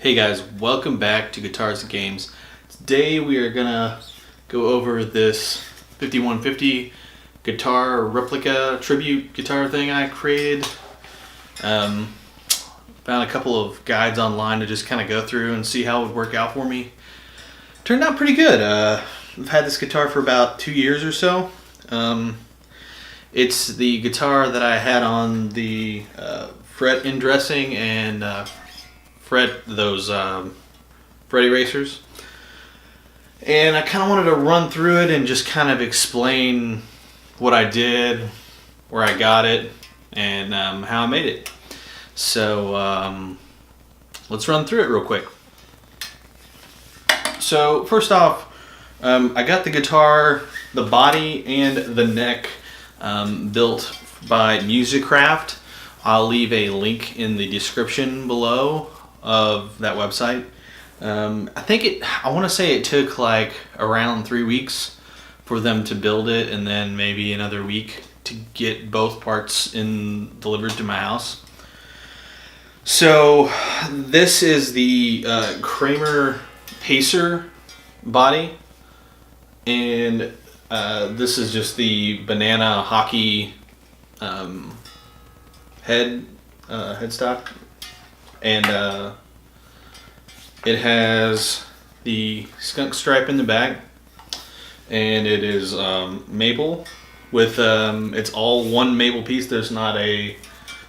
Hey guys, welcome back to Guitars and Games. Today we are gonna go over this 5150 guitar replica tribute guitar thing I created. Found a couple of guides online to just kind of go through and see how it would work out for me. Turned out pretty good. I've had this guitar for about 2 years or so. It's the guitar that I had on the fret indressing and fret those fret erasers, and I kind of wanted to run through it and just kind of explain what I did, where I got it, and how I made it. So let's run through it real quick. So first off, I got the guitar, the body and the neck built by Musicraft. I'll leave a link in the description below of that website. I want to say it took like around 3 weeks for them to build it, and then maybe another week to get both parts delivered to my house. So this is the Kramer Pacer body, and this is just the banana hockey headstock, and it has the skunk stripe in the back, and it is maple with it's all one maple piece. There's not a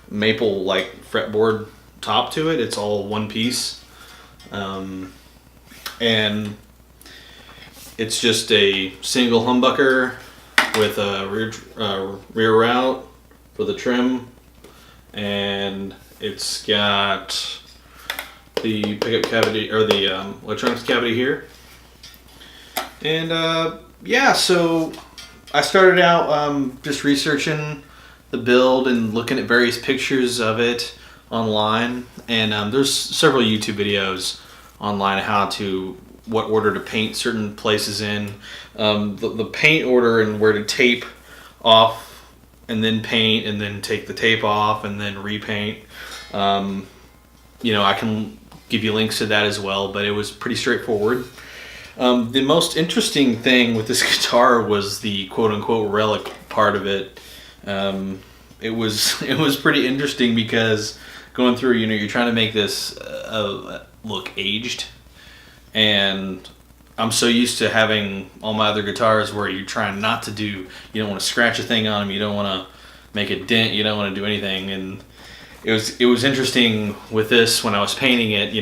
maple like fretboard top to it. It's all one piece, and it's just a single humbucker with a rear route for the trim, and it's got the pickup cavity, or the electronics cavity here. And yeah, so I started out just researching the build and looking at various pictures of it online, and there's several YouTube videos online on what order to paint certain places in, the paint order and where to tape off and then paint and then take the tape off and then repaint. I can give you links to that as well, but it was pretty straightforward. The most interesting thing with this guitar was the quote-unquote relic part of it. It was pretty interesting because going through, you're trying to make this look aged, and I'm so used to having all my other guitars where you're trying not to you don't want to scratch a thing on them, you don't want to make a dent, you don't want to do anything. And it was interesting with this when I was painting it,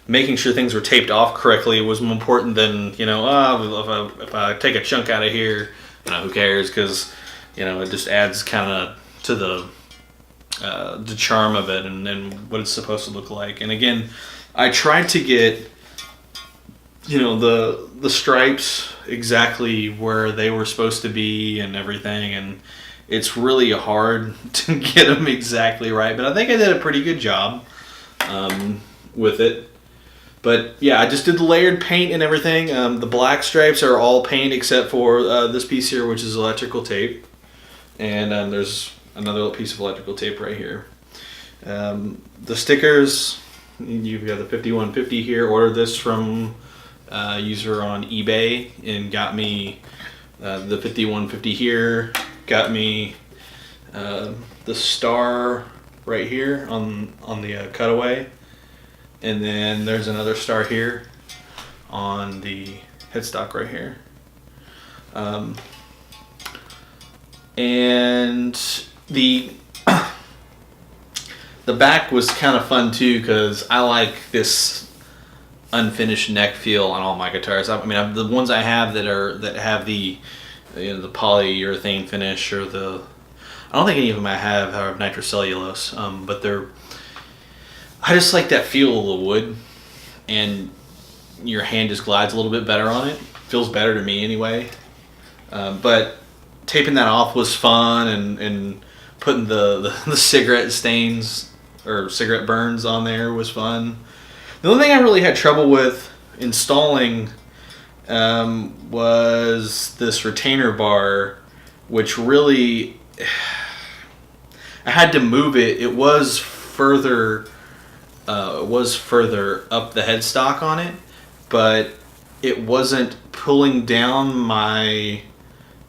making sure things were taped off correctly was more important than, if I take a chunk out of here, who cares, because, it just adds kind of to the charm of it and what it's supposed to look like. And again, I tried to get the stripes exactly where they were supposed to be and everything, and it's really hard to get them exactly right, but I think I did a pretty good job with it. But yeah, I just did the layered paint and everything. The black stripes are all paint except for this piece here, which is electrical tape, and there's another piece of electrical tape right here. The stickers, you've got the 5150 here. Ordered this from user on eBay and got me the 5150 here, got me the star right here on the cutaway, and then there's another star here on the headstock right here, and the back was kind of fun too, because I like this unfinished neck feel on all my guitars. The ones I have that have the the polyurethane finish, or I don't think any of them I have nitrocellulose, but I just like that feel of the wood, and your hand just glides a little bit better on it. Feels better to me anyway. But taping that off was fun, and putting the cigarette stains or cigarette burns on there was fun. The only thing I really had trouble with installing was this retainer bar, which really I had to move it. It was further was further up the headstock on it, but it wasn't pulling down my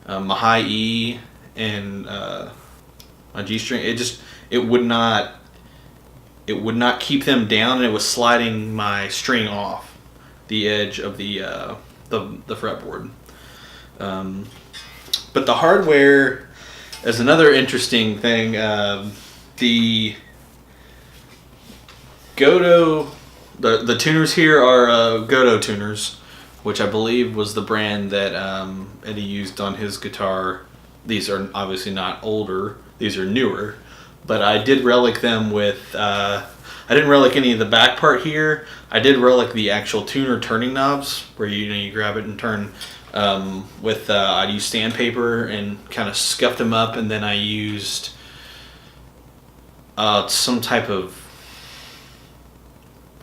my high E and my G string. It would not keep them down, and it was sliding my string off the edge of the fretboard. But the hardware is another interesting thing. The Godo, the tuners here are Godo tuners, which I believe was the brand that Eddie used on his guitar. These are obviously not older; these are newer. But I did relic them with. I didn't relic any of the back part here. I did relic the actual tuner turning knobs, where you grab it and turn. I used sandpaper and kind of scuffed them up, and then I used some type of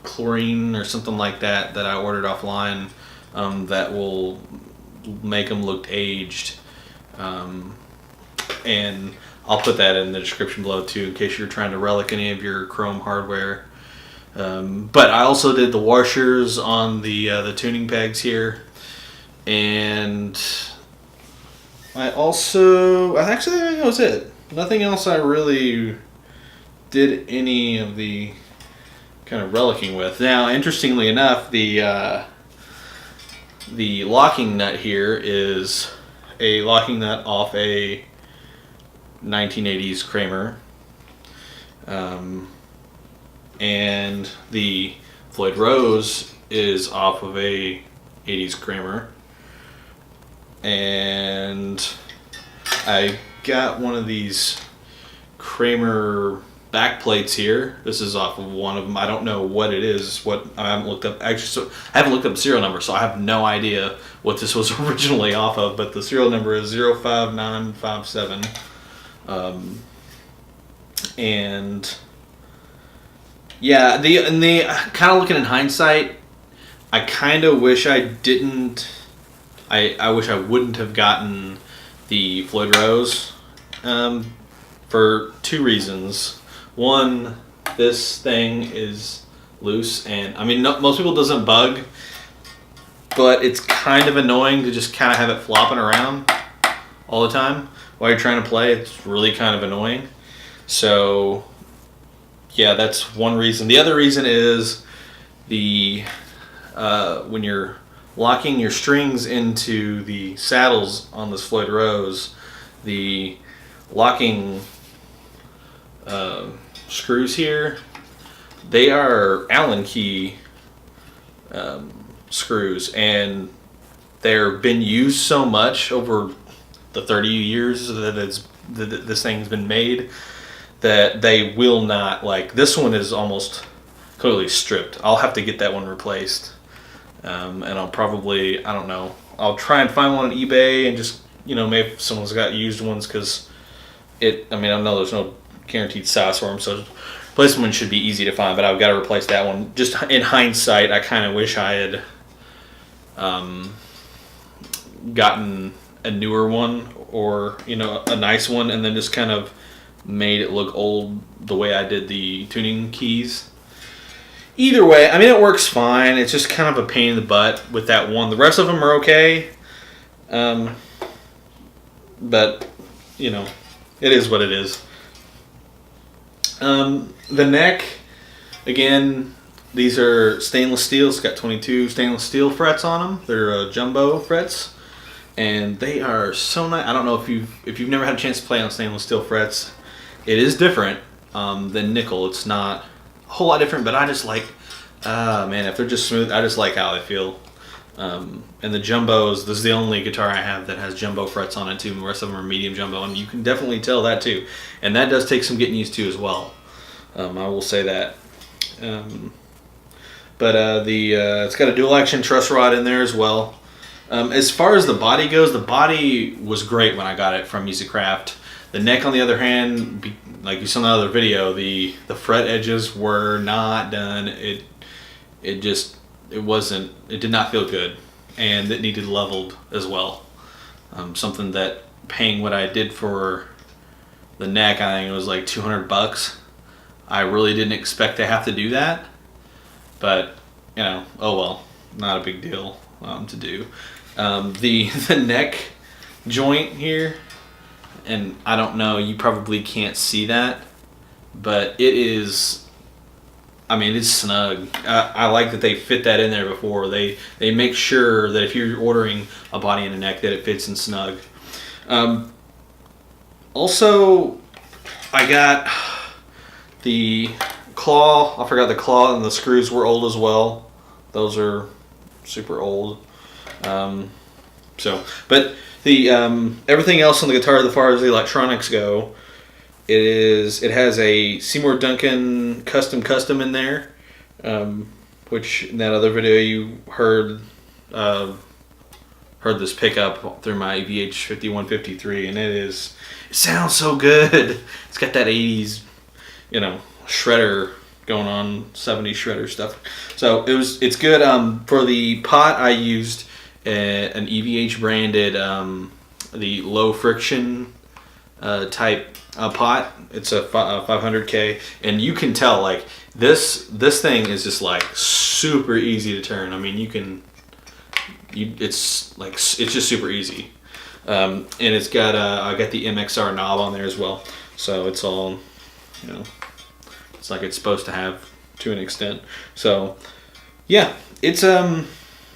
chlorine or something like that I ordered offline that will make them look aged, and I'll put that in the description below too in case you're trying to relic any of your chrome hardware. But I also did the washers on the tuning pegs here. And I think that was it. Nothing else I really did any of the kind of relicking with. Now, interestingly enough, the locking nut here is a locking nut off a 1980s Kramer. And the Floyd Rose is off of a 80s Kramer. And I got one of these Kramer back plates here. This is off of one of them. I don't know what it is. I haven't looked up. Actually, so I haven't looked up the serial number, so I have no idea what this was originally off of. But the serial number is 05957. And yeah, the kind of looking in hindsight, I kind of wish I didn't. I wish I wouldn't have gotten the Floyd Rose for two reasons. One, this thing is loose, and I mean, most people doesn't bug, but it's kind of annoying to just kind of have it flopping around all the time while you're trying to play. It's really kind of annoying. So, yeah, that's one reason. The other reason is when you're locking your strings into the saddles on this Floyd Rose, the locking screws here, they are Allen key screws, and they've been used so much over the 30 years that this thing's been made that they will not, like, this one is almost completely stripped. I'll have to get that one replaced. And I'll probably, I don't know, I'll try and find one on eBay and just, maybe if someone's got used ones, because I know there's no guaranteed size for them, so replacement should be easy to find, but I've got to replace that one. Just in hindsight, I kind of wish I had gotten a newer one, or, a nice one, and then just kind of made it look old the way I did the tuning keys. Either way, I mean, it works fine. It's just kind of a pain in the butt with that one. The rest of them are okay. But, it is what it is. The neck, again, these are stainless steel. It's got 22 stainless steel frets on them. They're jumbo frets. And they are so nice. I don't know if you've never had a chance to play on stainless steel frets. It is different than nickel. It's not a whole lot different, but I just like, if they're just smooth, I just like how they feel. And the jumbos, this is the only guitar I have that has jumbo frets on it too. The rest of them are medium jumbo, and you can definitely tell that too. And that does take some getting used to as well. I will say that. It's got a dual action truss rod in there as well. As far as the body goes, the body was great when I got it from Musicraft. The neck, on the other hand, like you saw in the other video, the fret edges were not done. It did not feel good, and it needed leveled as well. Something that, paying what I did for the neck, I think it was like $200. I really didn't expect to have to do that, but you know, oh well, not a big deal to do. The neck joint here, and I don't know, you probably can't see that, but it is, I mean, it's snug. I like that they fit that in there before. They make sure that if you're ordering a body and a neck that it fits in snug. Also, I got the claw. I forgot the claw and the screws were old as well. Those are super old. But the everything else on the guitar, as far as the electronics go, it has a Seymour Duncan custom in there, which in that other video you heard this pickup through my VH5153, and it sounds so good. It's got that 80s, you know, shredder going on, 70s shredder stuff. So it's good. For the pot, I used an EVH branded the low friction type pot. It's a 500K, and you can tell like this thing is just like super easy to turn. I mean, it's just super easy. And it's got I got the MXR knob on there as well, so it's all, you know, it's like it's supposed to have to an extent. So yeah, it's a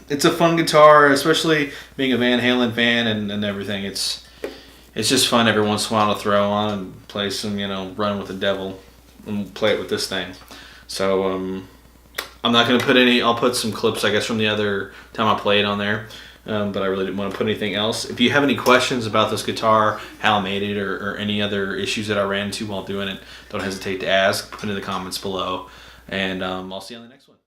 fun guitar, especially being a Van Halen fan and everything. It's just fun every once in a while to throw on and play some, you know, Run with the Devil and play it with this thing. So I'm not going to put I'll put some clips, I guess, from the other time I played on there. But I really didn't want to put anything else. If you have any questions about this guitar, how I made it, or any other issues that I ran into while doing it, don't hesitate to ask. Put in the comments below. And I'll see you on the next one.